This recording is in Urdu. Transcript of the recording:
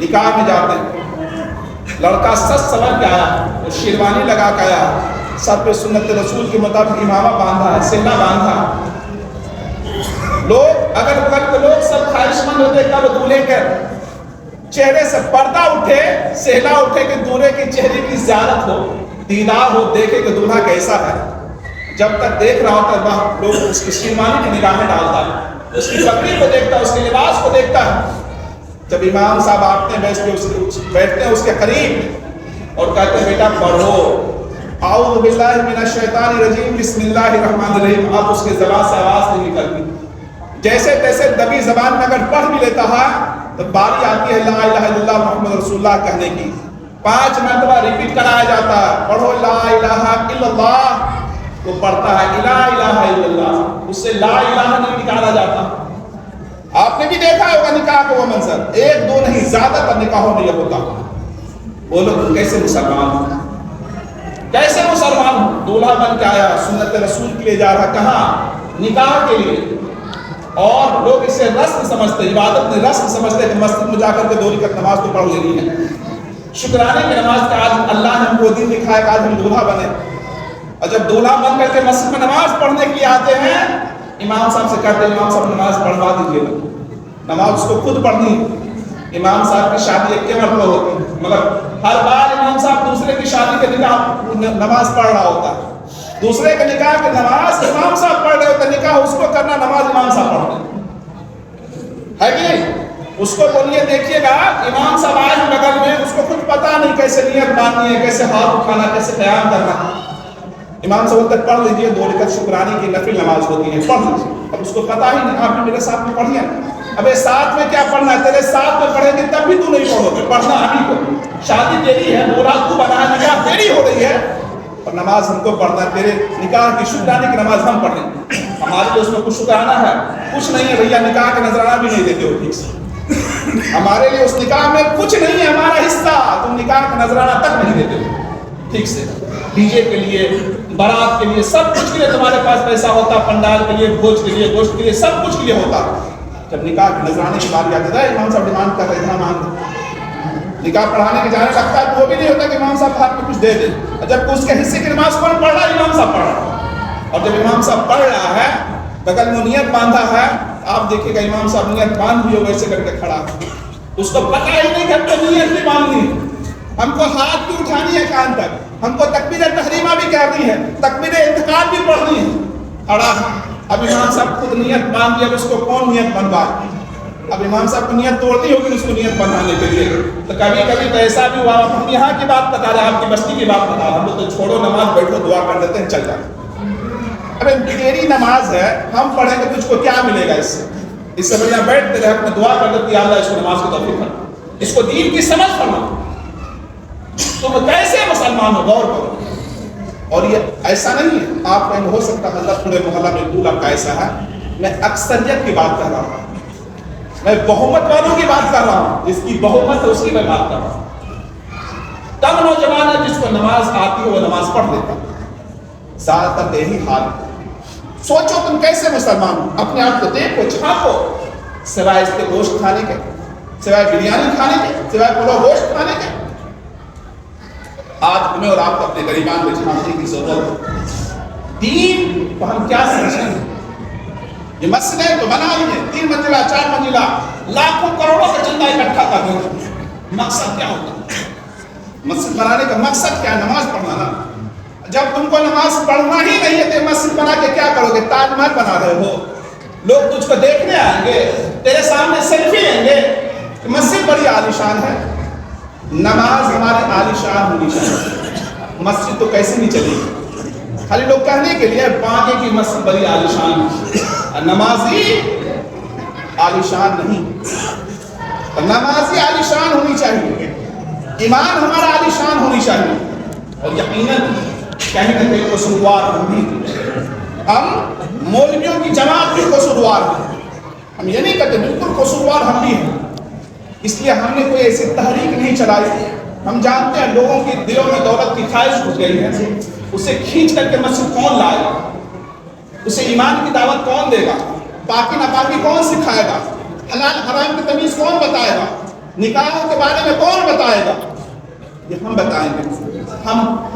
نکاح میں جاتے ہیں، لڑکا سج سور کے آیا، وہ شیروانی لگا کے آیا، سر پہ سنت رسول کے مطابق امامہ باندھا ہے، سہنا باندھا ہے۔ لوگ اگر بغل کے لوگ سب خواہش مند ہوتے کب دولہے کے چہرے سے پردہ اٹھے، سہنا اٹھے کہ دولہے کے چہرے کی زیارت ہو، دیدار ہو، دیکھے کہ دولہا کیسا ہے۔ جب تک دیکھ رہا ہوتا ہے وہاں لوگ اس کی شیروانی کی نگاہیں ڈالتا ہے، اس کی پگڑی کو دیکھتا ہے، اس کے لباس کو دیکھتا ہے۔ جب امام صاحب آتے ہیں بیٹھتے ہیں اس کے قریب اور کہتے ہیں بیٹا پڑھو اعوذ باللہ من الشیطان الرجیم بسم اللہ الرحمن الرحیم، اب اس کے زبان سے آواز نہیں نکلتی، جیسے تیسے دبی زبان میں اگر پڑھ بھی لیتا ہے تو باری آتی ہے لا الہ الا اللہ محمد رسول اللہ کہنے کی، 5 مرتبہ ریپیٹ کرایا جاتا ہے، پڑھو لا الہ الا اللہ، وہ پڑھتا ہے لا الہ الا اللہ، اس سے لا الہ نہیں نکالا جاتا۔ آپ نے بھی دیکھا ہوگا نکاح کا وہ منظر، 1 2 نہیں زیادہ تر نکاحوں میں یہ ہوتا۔ بولو تم کیسے مسلمان ہو، کیسے مسلمان ہو؟ دولہا بن کے آیا، سنت رسول کے لیے جا رہا، کہاں؟ نکاح کے لیے، اور لوگ اسے رسم سمجھتے، عبادت میں رسم سمجھتے کہ مسجد میں جا کر کے 2 رکعت نماز تو پڑھ لینی ہے، شکرانے کی نماز کا آج اللہ نے ہم کو دن دکھایا کہ آج ہم دولہا بنے۔ اور جب دولہا بن کر کے مسجد میں نماز پڑھنے کے لیے آتے ہیں، امام صاحب سے کہتے ہیں امام صاحب نماز پڑھوا دیجیے، نماز اس کو خود پڑھنی۔ امام صاحب کی شادی 1 مرتبہ ہوتی، مگر ہر بار امام صاحب دوسرے کی شادی کے نماز پڑھ رہا ہوتا ہے، دوسرے کے نکاح کی نماز امام صاحب پڑھ رہے ہوتے، نکاح اس کو کرنا، نماز امام صاحب پڑھ رہے ہے کہ نہیں؟ اس کو بولیے دیکھیے گا امام صاحب آئے ہیں بغل میں، اس کو خود پتا نہیں کیسے نیت باندھنی ہے، کیسے ہاتھ اٹھانا، کیسے قیام کرنا۔ امام صاحب تک پڑھ لیجیے 2 رکعت شکرانے کی نفل نماز ہوتی ہے، پڑھ لیجیے۔ اب اس کو پتا ہی نہیں، آپ نے میرے ساتھ میں پڑھی ہے، ابے ساتھ میں کیا پڑھنا ہے، تیرے ساتھ میں پڑھیں گے تب بھی تو نہیں پڑھو گے، پڑھنا ہم ہی کو، شادی تیری ہے، بولا تو بنا ہے، نکاح تیری ہو رہی ہے، اور نماز ہم کو پڑھنا ہے، تیرے نکاح کی شکرانے کی نماز ہم پڑھیں گے۔ ہمارے لیے اس میں کچھ شکرانہ ہے؟ کچھ نہیں ہے بھیا، نکاح کا نذرانہ بھی نہیں دیتے ہو ٹھیک سے، ہمارے لیے اس نکاح میں کچھ نہیں ہے ہمارا حصہ، تم نکاح کا نذرانہ تک نہیں دیتے ہو ٹھیک سے۔ ڈی جے کے لیے، بارات کے لیے، سب کچھ کے لیے تمہارے پاس پیسہ ہوتا، پنڈال کے لیے، بھوج کے لیے، گوشت کے لیے، سب کچھ کے لیے ہوتا۔ جب نکاح کے نذرانے کی باری آتی ہے امام صاحب ڈیمانڈ کر رہے اتنا مانگ، نکاح پڑھانے کے جانے لگتا ہے تو وہ بھی نہیں ہوتا کہ امام صاحب ہاتھ میں کچھ دے دیں، جب اس کے حصے کی نماز کون پڑھ رہا ہے؟ امام صاحب پڑھ رہا ہے۔ اور جب امام صاحب پڑھ رہا ہے بغل میں نیت باندھا ہے، آپ دیکھیے گا امام صاحب نیت باندھ بھی ہو ویسے کر کے کھڑا، اس کو پتہ ہی نہیں کہ ہم کو نیت بھی باندھنی، ہم کو ہاتھ بھی اٹھانی ہے کان تک، ہم کو تکبیر تحریمہ بھی کرنی ہے، تکبیر انتقال بھی پڑھنی ہے، کھڑا۔ اب امام صاحب خود نیت باندھ دیا، اب اس کو کون نیت بندھائے؟ اب امام صاحب کو نیت توڑنی ہوگی اس کو نیت بندھانے کے لیے۔ تو کبھی کبھی تو ایسا بھی ہوا، ہم یہاں کی بات بتا رہے ہیں، آپ کی بستی کی بات بتا رہے ہیں، ہم لوگ تو چھوڑو نماز، بیٹھو دعا کر دیتے ہیں، چل جائیں۔ ابے تیری نماز ہے، ہم پڑھیں گے تجھ کو کیا ملے گا اس سے بڑھیا بیٹھتے رہے اپنے دعا کر دیتے، یا اللہ اس کو نماز کی توفیق کرنا، اس کو دین کی سمجھ فرما۔ تم کیسے مسلمان ہو، غور کرو۔ اور یہ ایسا نہیں ہے، آپ کہیں ہو سکتا ہے اللہ پورے محلہ میں دولہا کا ایسا ہے، میں اکثریت کی بات کر رہا ہوں، میں بہومت والوں کی بات کر رہا ہوں، جس کی بہومت ہے اس کی میں بات کر رہا ہوں۔ کم نوجوان ہے جس کو نماز آتی ہے وہ نماز پڑھ لیتا، زیادہ تر یہی حال ہے۔ سوچو تم کیسے مسلمان ہو، اپنے آپ کو دیکھو، چھاپو، سوائے اس کے گوشت کھانے کے، سوائے بریانی کھانے کے، سوائے پلو گوشت کھانے کے۔ آج ہمیں اور آپ کو اپنے غریبان کو جھانکنے کی ضرورت ہے۔ دین کو ہم کیا سمجھیں گے؟ یہ مسجدیں تو بنا لی ہیں 3 منزلہ 4 منزلہ، لاکھوں کروڑوں کا چندہ اکٹھا کر دیں، مقصد کیا ہوتا ہے؟ مسجد بنانے کا مقصد کیا ہے؟ نماز پڑھنا نا۔ جب تم کو نماز پڑھنا ہی نہیں ہے تو مسجد بنا کے کیا کرو گے؟ تاج محل بنا رہے ہو، لوگ تجھ کو دیکھنے آئیں گے، تیرے سامنے سیلفی لیں گے، مسجد بڑی عالیشان ہے۔ نماز ہمارے عالیشان ہونی چاہیے، مسجد تو کیسے نہیں چلے گی، خالی لوگ کہنے کے لیے بانگے کی مسجد بڑی عالیشان ہے، نمازی عالیشان نہیں، نمازی عالیشان ہونی چاہیے، ایمان ہمارا عالیشان ہونی چاہیے، اور یقیناً کہیں نہ کہیں قصوروار ہم بھی، ہم مولویوں کی جماعت بھی قصوروار ہیں، ہم یہ نہیں کہتے، بالکل قصوروار ہم بھی ہیں۔ اس لیے ہم نے کوئی ایسی تحریک نہیں چلائی، ہم جانتے ہیں لوگوں کے دلوں میں دولت کی خواہش گھس گئی ہے، اسے کھینچ کر کے مسجد کون لائے گا، اسے ایمان کی دعوت کون دے گا، پاکی ناپاکی کون سکھائے گا، حلال حرام کی تمیز کون بتائے گا؟ نکاح کے بارے میں کون بتائے گا؟ یہ ہم بتائیں گے. ہم